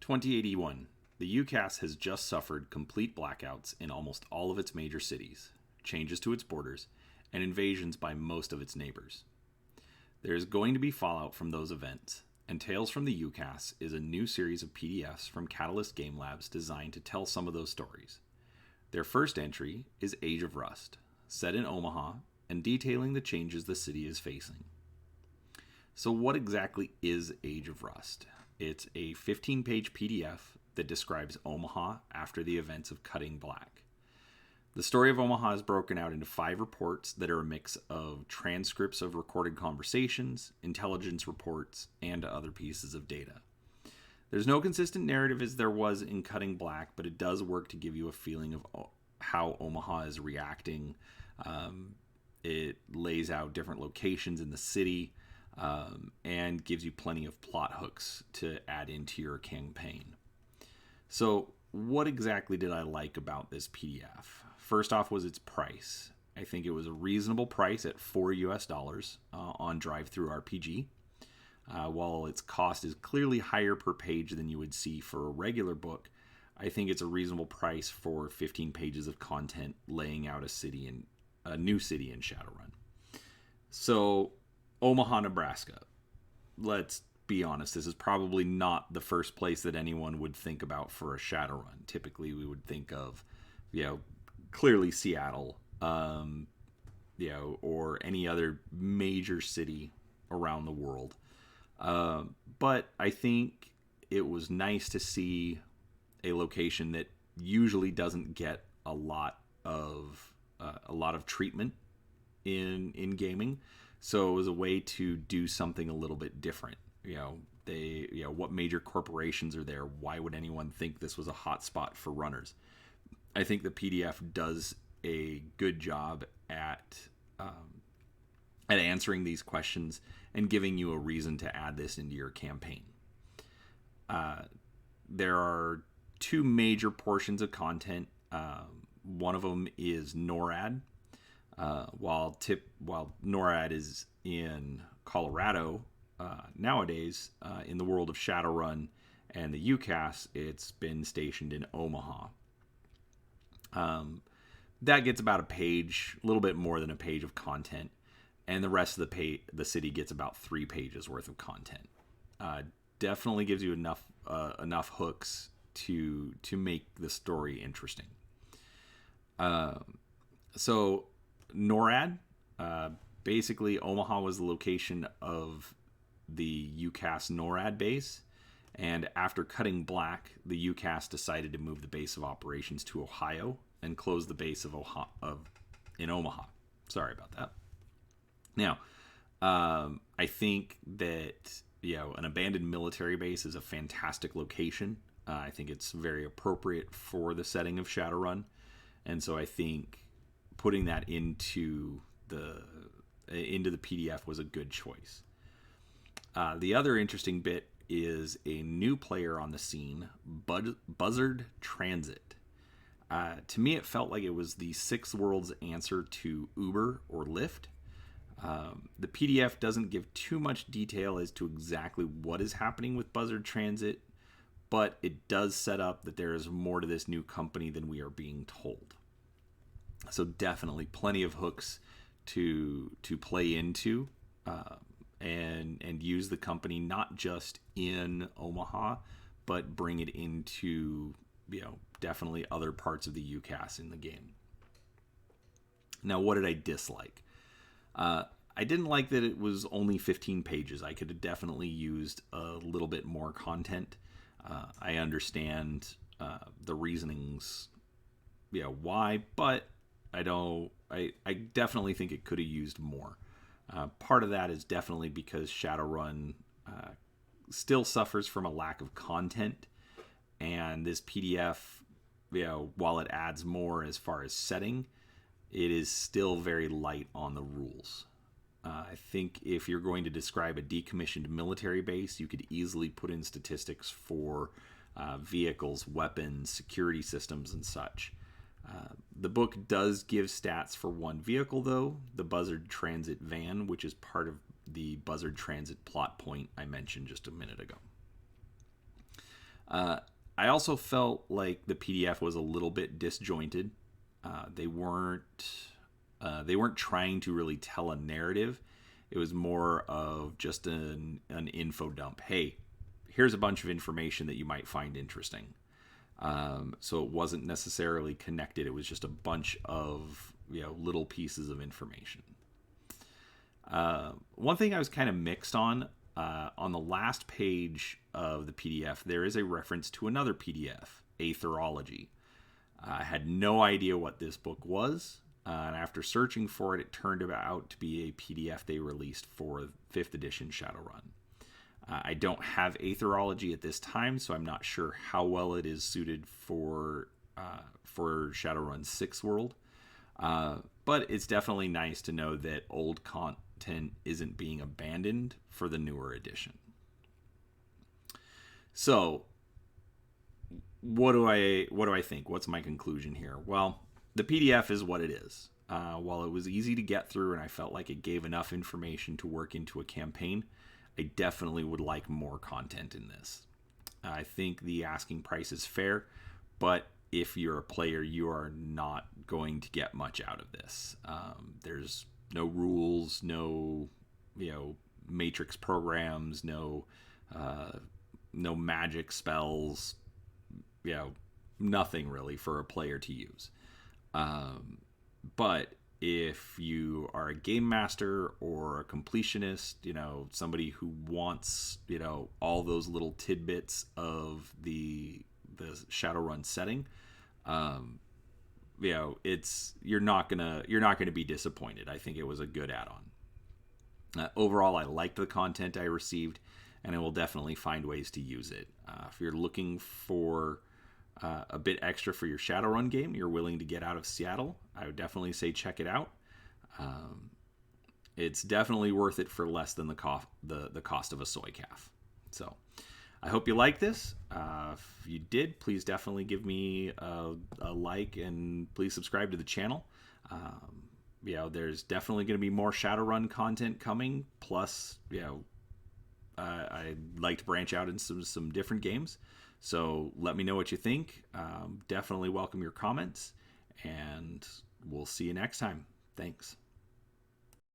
2081. The UCAS has just suffered complete blackouts in almost all of its major cities, changes to its borders, and invasions by most of its neighbors. There is going to be fallout from those events, and Tales from the UCAS is a new series of PDFs from Catalyst Game Labs designed to tell some of those stories. Their first entry is Age of Rust, set in Omaha and detailing the changes the city is facing. So what exactly is Age of Rust? It's a 15-page PDF that describes Omaha after the events of Cutting Black. The story of Omaha is broken out into 5 reports that are a mix of transcripts of recorded conversations, intelligence reports, and other pieces of data. There's no consistent narrative as there was in Cutting Black, but it does work to give you a feeling of how Omaha is reacting. It lays out different locations in the city and gives you plenty of plot hooks to add into your campaign. So what exactly did I like about this PDF? First off was its price. I think it was a reasonable price at $4 on DriveThruRPG. While its cost is clearly higher per page than you would see for a regular book, I think it's a reasonable price for 15 pages of content laying out a new city in Shadowrun. So, Omaha, Nebraska. Let's be honest, this is probably not the first place that anyone would think about for a Shadowrun. Typically, we would think of, clearly Seattle, or any other major city around the world. But I think it was nice to see a location that usually doesn't get a lot of treatment in gaming. So it was a way to do something a little bit different. What major corporations are there? Why would anyone think this was a hot spot for runners? I think the PDF does a good job at answering these questions and giving you a reason to add this into your campaign. There are 2 major portions of content. One of them is NORAD. While NORAD is in Colorado nowadays, in the world of Shadowrun and the UCAS, it's been stationed in Omaha. That gets about a page, a little bit more than a page of content, and the rest of the city gets about 3 pages worth of content. Definitely gives you enough hooks to make the story interesting. So NORAD, basically Omaha was the location of the UCAS NORAD base, and after Cutting Black, the UCAS decided to move the base of operations to Ohio and close the base in Omaha. Sorry about that. Now, I think that an abandoned military base is a fantastic location. I think it's very appropriate for the setting of Shadowrun, and so I think putting that into the PDF was a good choice. The other interesting bit is a new player on the scene, Buzzard Transit. To me, it felt like it was the Six Worlds answer to Uber or Lyft. The PDF doesn't give too much detail as to exactly what is happening with Buzzard Transit, but it does set up that there is more to this new company than we are being told. So definitely plenty of hooks to play into and use the company not just in Omaha, but bring it into definitely other parts of the UCAS in the game. Now, what did I dislike? I didn't like that it was only 15 pages. I could have definitely used a little bit more content. I understand the reasonings, why, but I definitely think it could have used more. Part of that is definitely because Shadowrun still suffers from a lack of content, and this PDF, while it adds more as far as setting, it is still very light on the rules. I think if you're going to describe a decommissioned military base, you could easily put in statistics for vehicles, weapons, security systems, and such. The book does give stats for one vehicle, though, the Buzzard Transit van, which is part of the Buzzard Transit plot point I mentioned just a minute ago. Uh, I also felt like the PDF was a little bit disjointed. They weren't trying to really tell a narrative. It was more of just an info dump. Hey, here's a bunch of information that you might find interesting. So it wasn't necessarily connected. It was just a bunch of little pieces of information. One thing I was kind of mixed on the last page of the PDF, there is a reference to another PDF, Aetherology. I had no idea what this book was, and after searching for it, it turned out to be a PDF they released for 5th edition Shadowrun. I don't have Aetherology at this time, so I'm not sure how well it is suited for Shadowrun 6 World. But it's definitely nice to know that old content isn't being abandoned for the newer edition. So, what do I think? What's my conclusion here? Well, the PDF is what it is. While it was easy to get through and I felt like it gave enough information to work into a campaign, I definitely would like more content in this. I think the asking price is fair, but if you're a player, you are not going to get much out of this. There's no rules, no matrix programs, no magic spells, nothing really for a player to use. But if you are a game master or a completionist, somebody who wants, all those little tidbits of the Shadowrun setting, you're not gonna be disappointed. I think it was a good add-on. Overall, I liked the content I received, and I will definitely find ways to use it. If you're looking for a bit extra for your Shadowrun game, you're willing to get out of Seattle, I would definitely say check it out. It's definitely worth it for less than the cost of a soy calf. So I hope you like this. If you did, please definitely give me a like and please subscribe to the channel. There's definitely going to be more Shadowrun content coming. Plus, I'd like to branch out into some different games. So let me know what you think. Definitely welcome your comments, and we'll see you next time. Thanks.